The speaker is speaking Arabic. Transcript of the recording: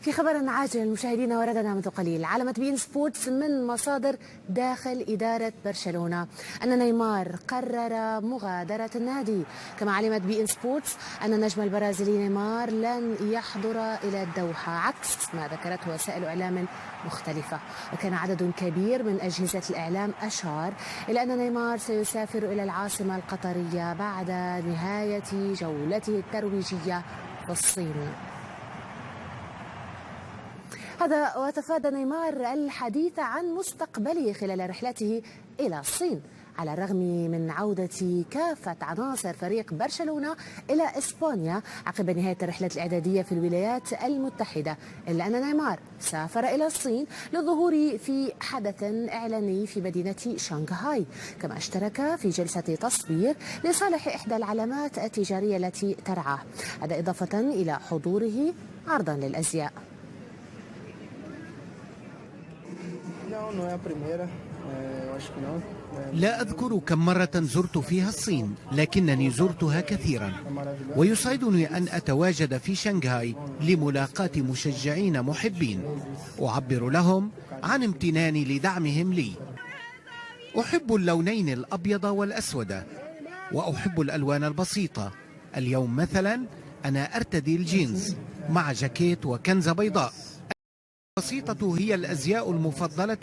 في خبر عاجل مشاهدينا وردنا منذ قليل، علمت بين سبورتس من مصادر داخل إدارة برشلونة أن نيمار قرر مغادرة النادي. كما علمت بين سبورتس أن النجم البرازيلي نيمار لن يحضر إلى الدوحة عكس ما ذكرته وسائل إعلام مختلفة. وكان عدد كبير من أجهزة الإعلام أشار إلى أن نيمار سيسافر إلى العاصمة القطرية بعد نهاية جولته الترويجية في الصين. هذا وتفادى نيمار الحديث عن مستقبله خلال رحلته إلى الصين، على الرغم من عودة كافة عناصر فريق برشلونة إلى إسبانيا عقب نهاية الرحلة الإعدادية في الولايات المتحدة، إلا أن نيمار سافر إلى الصين للظهور في حدث إعلاني في مدينة شنغهاي، كما اشترك في جلسة تصوير لصالح إحدى العلامات التجارية التي ترعاه، هذا إضافة إلى حضوره عرضا للأزياء. لا أذكر كم مرة زرت فيها الصين، لكنني زرتها كثيرا، ويسعدني أن أتواجد في شنغهاي لملاقاة مشجعين محبين أعبر لهم عن امتناني لدعمهم لي. أحب اللونين الأبيض والأسود، وأحب الألوان البسيطة. اليوم مثلا أنا أرتدي الجينز مع جاكيت وكنزة بيضاء. البسيطة هي الأزياء المفضلة